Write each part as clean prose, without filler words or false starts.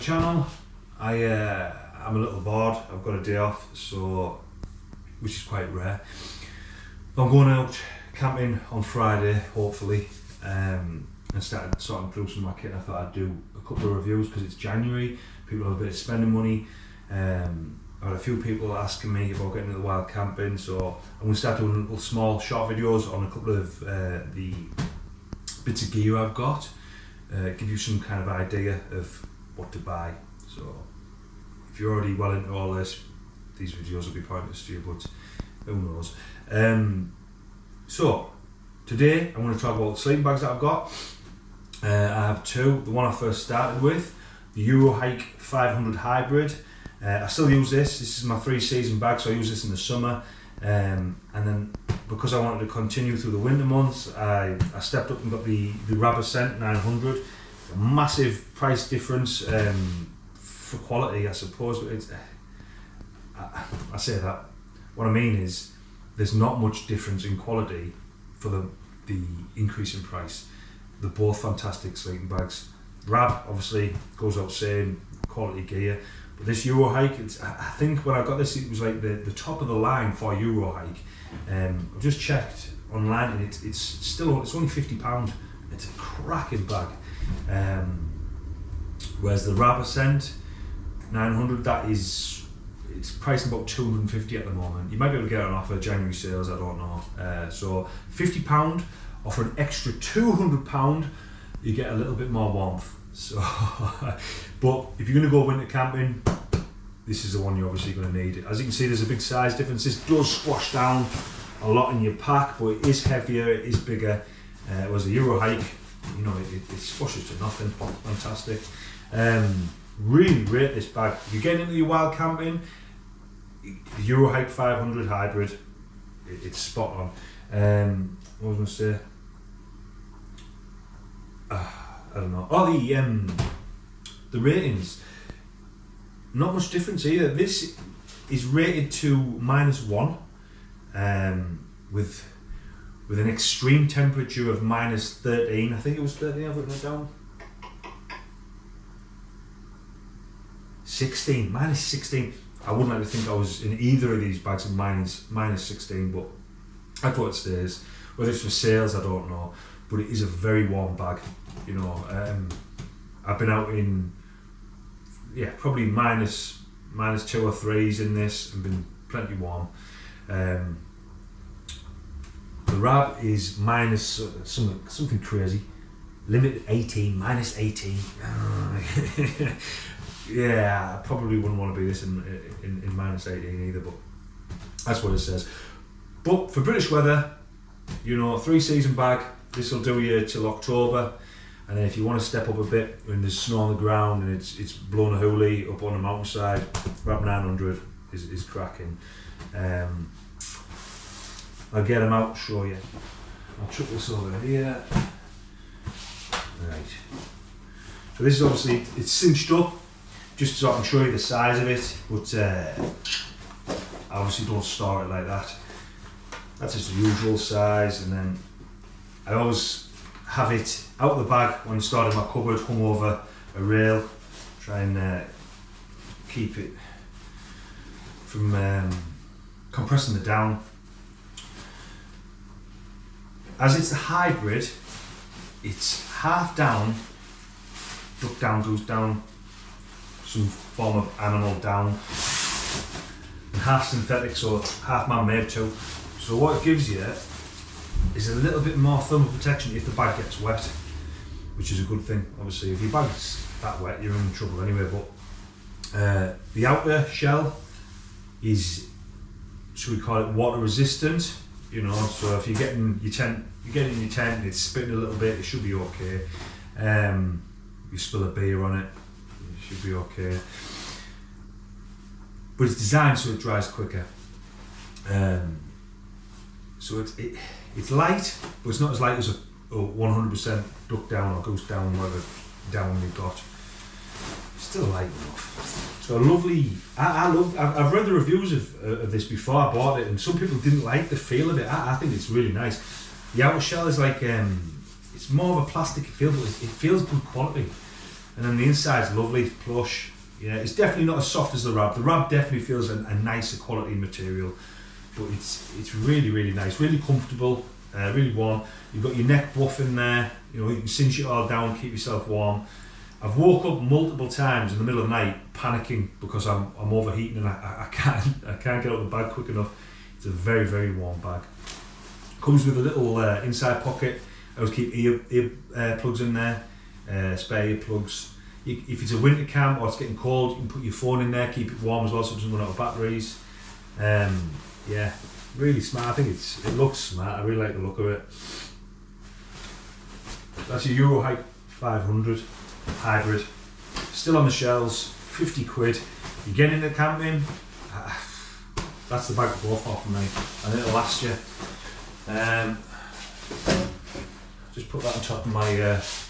channel. I'm a little bored. I've got a day off, so which is quite rare. I'm going out camping on Friday, hopefully, and started sorting through some of my kit. I thought I'd do a couple of reviews because it's January. People have a bit of spending money. I've had a few people asking me about getting into the wild camping, so I'm going to start doing little small short videos on a couple of the bits of gear I've got. Give you some kind of idea of what to buy. So if you're already well into all this, these videos will be pointless to you, but who knows. So today I'm going to talk about sleeping bags that I've got. I have two. The one I first started with, the Eurohike 500 Hybrid. I still use this. This is my 3-season bag, so I use this in the summer. And then because I wanted to continue through the winter months, I stepped up and got the Rab Ascent 900. A massive price difference for quality, I suppose. But it's, I say that. What I mean is, there's not much difference in quality for the increase in price. They're both fantastic sleeping bags. Rab obviously goes out saying quality gear, but this Eurohike, I think when I got this, it was like the top of the line for Eurohike. I've just checked online and it's only £50. It's a cracking bag. Whereas the Rab Ascent 900, it's pricing about £250 at the moment. You might be able to get it on offer, January sales, I don't know. So £50, or for an extra £200, you get a little bit more warmth. So, but if you're going to go winter camping, this is the one you're obviously going to need. As you can see, there's a big size difference. This does squash down a lot in your pack, but it is heavier, it is bigger. Whereas the Eurohike, you know, it squashes to nothing. Fantastic. Really rate this bag. If you're getting into your wild camping, the Eurohike 500 Hybrid, it's spot on. What was I going to say? I don't know. Oh, the ratings. Not much difference either. This is rated to -1, with an extreme temperature of -13. I think it was 13. I've written it down. 16, -16. I wouldn't like to think I was in either of these bags of -16, but that's what it stays. Whether it's for sales, I don't know, but it is a very warm bag. You know, I've been out in, probably -2 or 3s in this and been plenty warm. The Rab is minus something crazy, limit 18, -18. Yeah, I probably wouldn't want to be this in -18 either, but that's what it says. But for British weather, you know, 3-season bag, this will do you till October. And then if you want to step up a bit when there's snow on the ground and it's blowing a hoolie up on the mountainside, Rab 900 is cracking. I'll get them out, show you. I'll chuck this over here. Right. So this is obviously, it's cinched up, just so I can show you the size of it, but I obviously don't store it like that. That's just the usual size, and then I always have it out of the bag when stored in my cupboard, hung over a rail, try and keep it from compressing it down. As it's a hybrid, it's half down, duck down, goose down, some form of animal down, and half synthetic, so half man-made too. So what it gives you is a little bit more thermal protection if the bag gets wet, which is a good thing. Obviously, if your bag's that wet, you're in trouble anyway. But the outer shell is, should we call it, water resistant? You know, so if you're getting your tent, in your tent, and it's spitting a little bit, it should be okay. You spill a beer on it, it should be okay. But it's designed so it dries quicker. So it's light, but it's not as light as a 100% duck down or goose down, whatever down you've got. Still light enough. So a lovely. I've read the reviews of this before I bought it, and some people didn't like the feel of it. I think it's really nice. The outer shell is like it's more of a plastic feel, but it feels good quality. and then the inside's lovely, plush. Yeah, it's definitely not as soft as the Rab. The Rab definitely feels a nicer quality material, but it's really, really nice, really comfortable, really warm. You've got your neck buff in there, you know, you can cinch it all down, keep yourself warm. I've woke up multiple times in the middle of the night panicking because I'm overheating and I can't get out of the bag quick enough. It's a very, very warm bag. Comes with a little inside pocket. I always keep ear plugs in there, spare ear plugs. If it's a winter camp or it's getting cold, you can put your phone in there, keep it warm as well so it doesn't run out of batteries. Yeah, really smart. I think it looks smart. I really like the look of it. That's your Eurohike 500 hybrid. Still on the shelves, 50 quid. You get into camping, that's the bag to go for me, and it'll last you. Just put that on top of my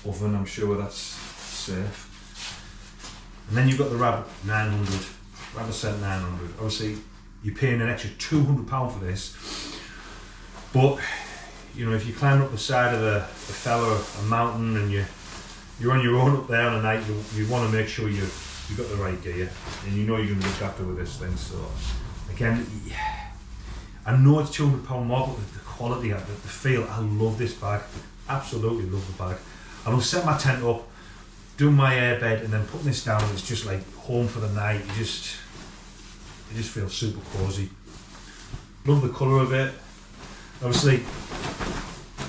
oven, I'm sure that's safe. And then you've got the Rab 900, Rab Ascent 900. Obviously, you're paying an extra £200 for this, but you know, if you climb up the side of a fella, a mountain, and you're on your own up there on a night, you want to make sure you've got the right gear, and you know you're going to look after with this thing. So again, I know it's £200 more, but the quality, the feel, I love this bag. Absolutely love the bag. And I'll set my tent up, doing my airbed, and then putting this down. It's just like home for the night. It just feels super cozy. Love the colour of it. Obviously,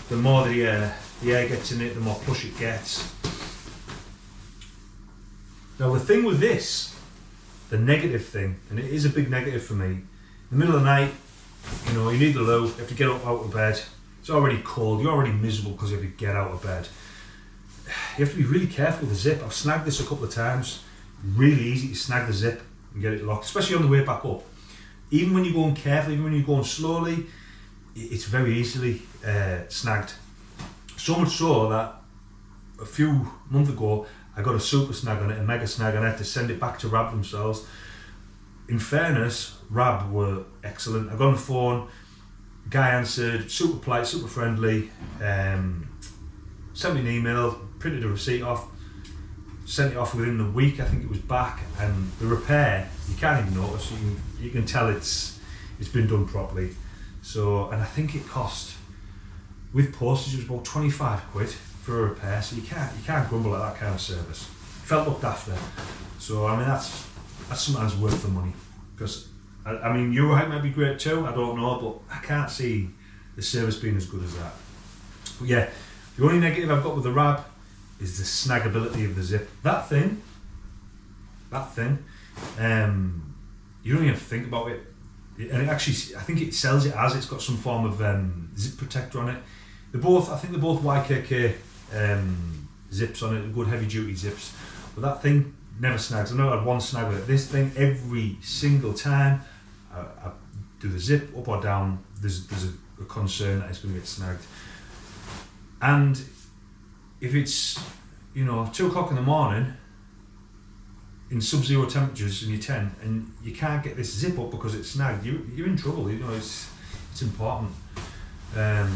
the more the air gets in it, the more plush it gets. Now the thing with this, the negative thing, and it is a big negative for me, in the middle of the night, you know, you need the loo, you have to get up out of bed, it's already cold, you're already miserable because you have to get out of bed. You have to be really careful with the zip. I've snagged this a couple of times. Really easy to snag the zip and get it locked, especially on the way back up. Even when you're going carefully, even when you're going slowly, it's very easily snagged. So much so that a few months ago I got a super snag on it, a mega snag, and I had to send it back to Rab themselves. In fairness, Rab were excellent. I got on the phone, guy answered, super polite, super friendly, sent me an email, printed a receipt off, sent it off within the week. I think it was back, and the repair, you can't even notice, you can tell it's been done properly. So, and I think it cost, with postage, it was about 25 quid for a repair, so you can't grumble at that kind of service. Felt looked after. So I mean, that's sometimes worth the money, because I mean, Eurohike might be great too, I don't know, but I can't see the service being as good as that. But yeah, the only negative I've got with the Rab is the snaggability of the zip. That thing, you don't even have to think about it. And it actually, I think it sells it as it's got some form of zip protector on it. I think they're both YKK zips on it, good heavy duty zips. But that thing never snags. I know I had one snag with it. This thing, every single time I do the zip up or down, there's a concern that it's going to get snagged. And if it's, you know, 2 o'clock in the morning in sub-zero temperatures in your tent and you can't get this zip up because it's snagged, you're in trouble. You know, it's important.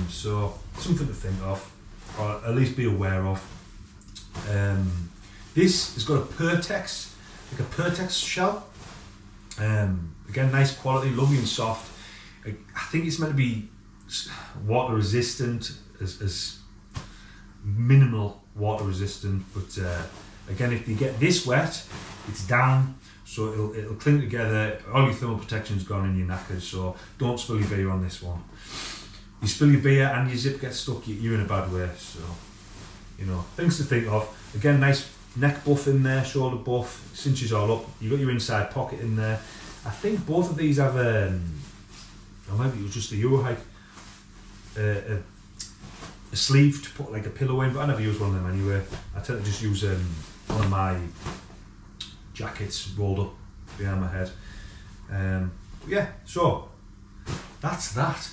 So something to think of, or at least be aware of. This has got a Pertex, like a Pertex shell. Again, nice quality, lovely and soft. I think it's meant to be water resistant, as minimal water resistant, but again, if you get this wet, it's down, so it'll cling together. All your thermal protection's gone and you're knackered, so don't spill your beer on this one. You spill your beer and your zip gets stuck, you're in a bad way. So, you know, things to think of. Again, nice neck buff in there, shoulder buff, cinches all up. You've got your inside pocket in there. I think both of these have or maybe it was just the Eurohike, a sleeve to put like a pillow in, but I never use one of them anyway. I tend to just use one of my jackets rolled up behind my head. Yeah, so that's that.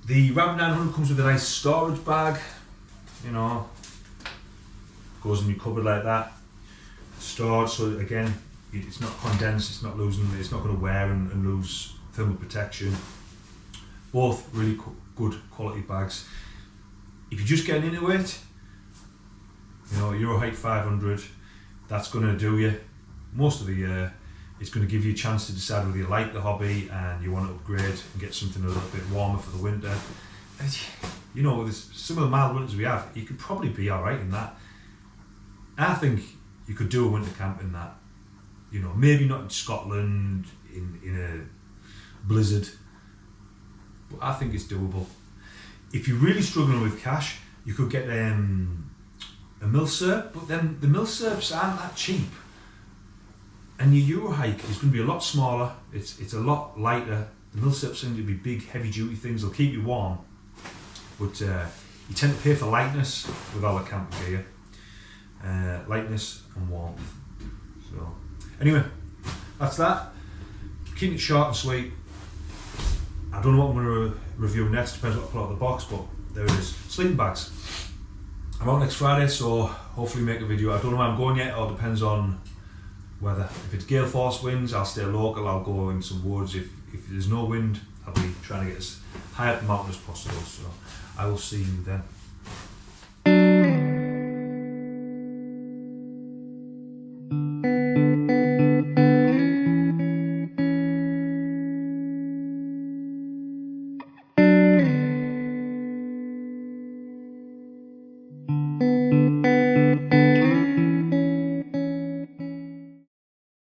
The Rab 900 comes with a nice storage bag, you know, goes in your cupboard like that, stored, so again, it's not condensed, it's not going to wear and lose thermal protection. Both really good quality bags. If you're just getting into it, You know, Eurohike 500, that's going to do you most of the year. It's going to give you a chance to decide whether you like the hobby and you want to upgrade and get something a little bit warmer for the winter. And, you know, with some of the mild winters we have, you could probably be alright in that. I think you could do a winter camp in that. You know, maybe not in Scotland, in a blizzard, but I think it's doable. If you're really struggling with cash, you could get a milsurp, but then the milsurps aren't that cheap. And your Eurohike is going to be a lot smaller, it's a lot lighter. The milsurps seem to be big, heavy duty things, they'll keep you warm, but you tend to pay for lightness with all the camp gear. Lightness and warmth. So, anyway, that's that. Keep it short and sweet. I don't know what I'm going to review next, depends what I pull out of the box, but there it is. Sleeping bags. I'm out next Friday, so hopefully make a video. I don't know where I'm going yet, or depends on weather. If it's gale force winds, I'll stay local, I'll go in some woods. If there's no wind, I'll be trying to get as high up the mountain as possible. So I will see you then.